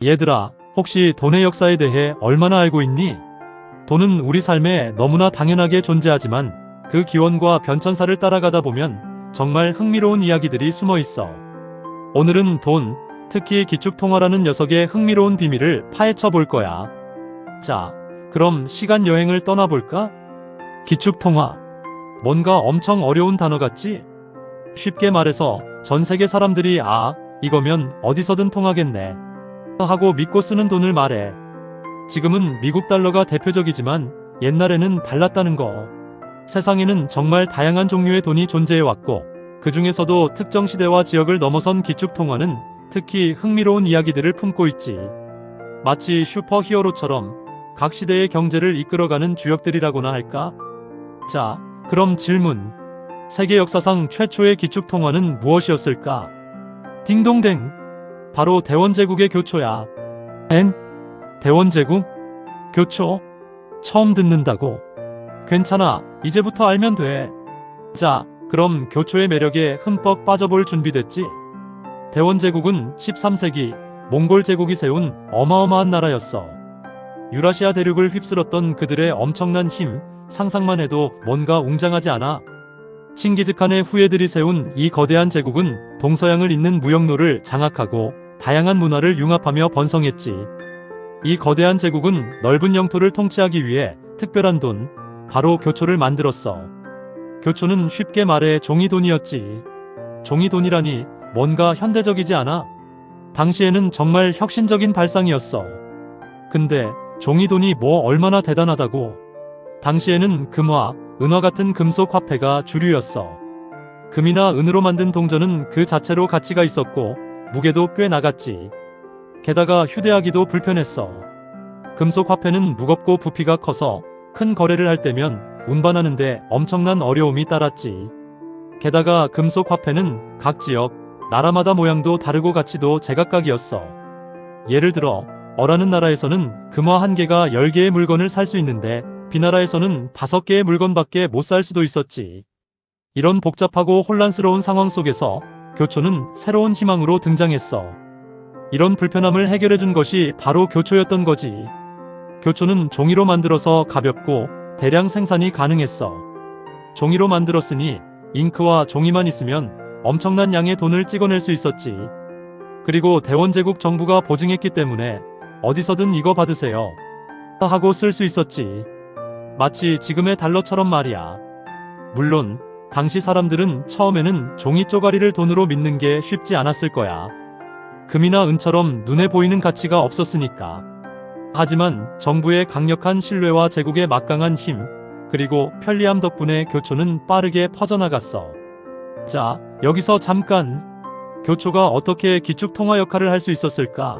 얘들아, 혹시 돈의 역사에 대해 얼마나 알고 있니? 돈은 우리 삶에 너무나 당연하게 존재하지만 그 기원과 변천사를 따라가다 보면 정말 흥미로운 이야기들이 숨어 있어. 오늘은 돈, 특히 기축통화라는 녀석의 흥미로운 비밀을 파헤쳐 볼 거야. 자, 그럼 시간 여행을 떠나볼까? 기축통화. 뭔가 엄청 어려운 단어 같지? 쉽게 말해서 전 세계 사람들이 이거면 어디서든 통하겠네 하고 믿고 쓰는 돈을 말해. 지금은 미국 달러가 대표적이지만 옛날에는 달랐다는 거. 세상에는 정말 다양한 종류의 돈이 존재해왔고 그 중에서도 특정 시대와 지역을 넘어선 기축통화는 특히 흥미로운 이야기들을 품고 있지. 마치 슈퍼히어로처럼 각 시대의 경제를 이끌어가는 주역들이라고나 할까? 자, 그럼 질문. 세계 역사상 최초의 기축통화는 무엇이었을까? 딩동댕. 바로 대원제국의 교초야. 대원제국? 교초? 처음 듣는다고. 괜찮아, 이제부터 알면 돼. 자, 그럼 교초의 매력에 흠뻑 빠져볼 준비됐지? 대원제국은 13세기 몽골 제국이 세운 어마어마한 나라였어. 유라시아 대륙을 휩쓸었던 그들의 엄청난 힘, 상상만 해도 뭔가 웅장하지 않아? 칭기즈칸의 후예들이 세운 이 거대한 제국은 동서양을 잇는 무역로를 장악하고 다양한 문화를 융합하며 번성했지. 이 거대한 제국은 넓은 영토를 통치하기 위해 특별한 돈, 바로 교초를 만들었어. 교초는 쉽게 말해 종이돈이었지. 종이돈이라니 뭔가 현대적이지 않아? 당시에는 정말 혁신적인 발상이었어. 근데 종이돈이 뭐 얼마나 대단하다고? 당시에는 금화, 은화 같은 금속 화폐가 주류였어. 금이나 은으로 만든 동전은 그 자체로 가치가 있었고 무게도 꽤 나갔지. 게다가 휴대하기도 불편했어. 금속 화폐는 무겁고 부피가 커서 큰 거래를 할 때면 운반하는데 엄청난 어려움이 따랐지. 게다가 금속 화폐는 각 지역, 나라마다 모양도 다르고 가치도 제각각이었어. 예를 들어 어라는 나라에서는 금화 1개가 10개의 물건을 살 수 있는데 비나라에서는 5개의 물건밖에 못 살 수도 있었지. 이런 복잡하고 혼란스러운 상황 속에서 교초는 새로운 희망으로 등장했어. 이런 불편함을 해결해준 것이 바로 교초였던 거지. 교초는 종이로 만들어서 가볍고 대량 생산이 가능했어. 종이로 만들었으니 잉크와 종이만 있으면 엄청난 양의 돈을 찍어낼 수 있었지. 그리고 대원제국 정부가 보증했기 때문에 어디서든 이거 받으세요 하고 쓸 수 있었지. 마치 지금의 달러처럼 말이야. 물론 당시 사람들은 처음에는 종이 쪼가리를 돈으로 믿는 게 쉽지 않았을 거야. 금이나 은처럼 눈에 보이는 가치가 없었으니까. 하지만 정부의 강력한 신뢰와 제국의 막강한 힘, 그리고 편리함 덕분에 교초는 빠르게 퍼져나갔어. 자, 여기서 잠깐. 교초가 어떻게 기축통화 역할을 할 수 있었을까?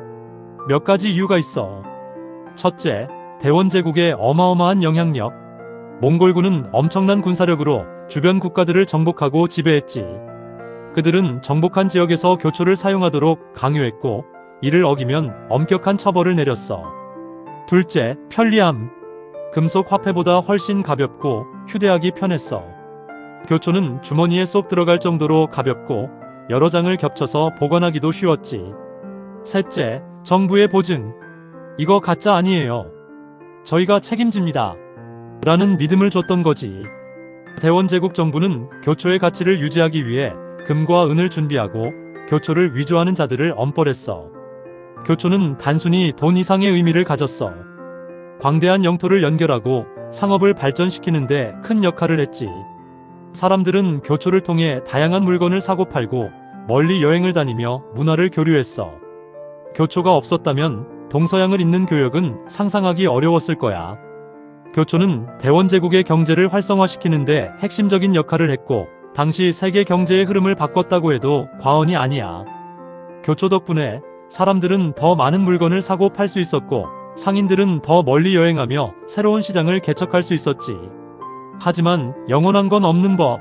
몇 가지 이유가 있어. 첫째, 대원제국의 어마어마한 영향력. 몽골군은 엄청난 군사력으로 주변 국가들을 정복하고 지배했지. 그들은 정복한 지역에서 교초를 사용하도록 강요했고 이를 어기면 엄격한 처벌을 내렸어. 둘째, 편리함. 금속 화폐보다 훨씬 가볍고 휴대하기 편했어. 교초는 주머니에 쏙 들어갈 정도로 가볍고 여러 장을 겹쳐서 보관하기도 쉬웠지. 셋째, 정부의 보증. 이거 가짜 아니에요. 저희가 책임집니다. 라는 믿음을 줬던 거지. 대원제국 정부는 교초의 가치를 유지하기 위해 금과 은을 준비하고 교초를 위조하는 자들을 엄벌했어. 교초는 단순히 돈 이상의 의미를 가졌어. 광대한 영토를 연결하고 상업을 발전시키는데 큰 역할을 했지. 사람들은 교초를 통해 다양한 물건을 사고 팔고 멀리 여행을 다니며 문화를 교류했어. 교초가 없었다면 동서양을 잇는 교역은 상상하기 어려웠을 거야. 교초는 대원제국의 경제를 활성화시키는데 핵심적인 역할을 했고 당시 세계 경제의 흐름을 바꿨다고 해도 과언이 아니야. 교초 덕분에 사람들은 더 많은 물건을 사고 팔 수 있었고 상인들은 더 멀리 여행하며 새로운 시장을 개척할 수 있었지. 하지만 영원한 건 없는 법.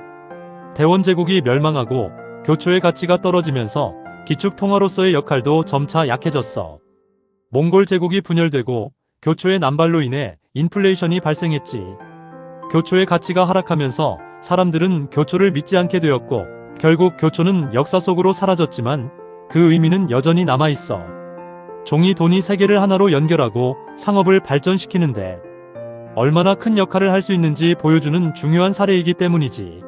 대원제국이 멸망하고 교초의 가치가 떨어지면서 기축통화로서의 역할도 점차 약해졌어. 몽골 제국이 분열되고 교초의 남발로 인해 인플레이션이 발생했지. 교초의 가치가 하락하면서 사람들은 교초를 믿지 않게 되었고 결국 교초는 역사 속으로 사라졌지만 그 의미는 여전히 남아있어. 종이 돈이 세계를 하나로 연결하고 상업을 발전시키는데 얼마나 큰 역할을 할 수 있는지 보여주는 중요한 사례이기 때문이지.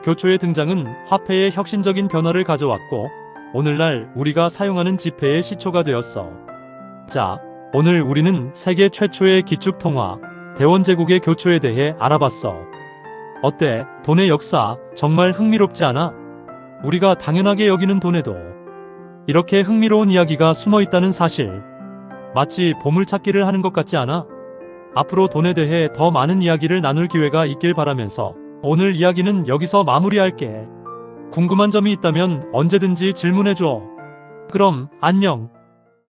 교초의 등장은 화폐의 혁신적인 변화를 가져왔고 오늘날 우리가 사용하는 지폐의 시초가 되었어. 자, 오늘 우리는 세계 최초의 기축통화, 대원제국의 교초에 대해 알아봤어. 어때? 돈의 역사 정말 흥미롭지 않아? 우리가 당연하게 여기는 돈에도 이렇게 흥미로운 이야기가 숨어 있다는 사실. 마치 보물찾기를 하는 것 같지 않아? 앞으로 돈에 대해 더 많은 이야기를 나눌 기회가 있길 바라면서 오늘 이야기는 여기서 마무리할게. 궁금한 점이 있다면 언제든지 질문해줘. 그럼 안녕.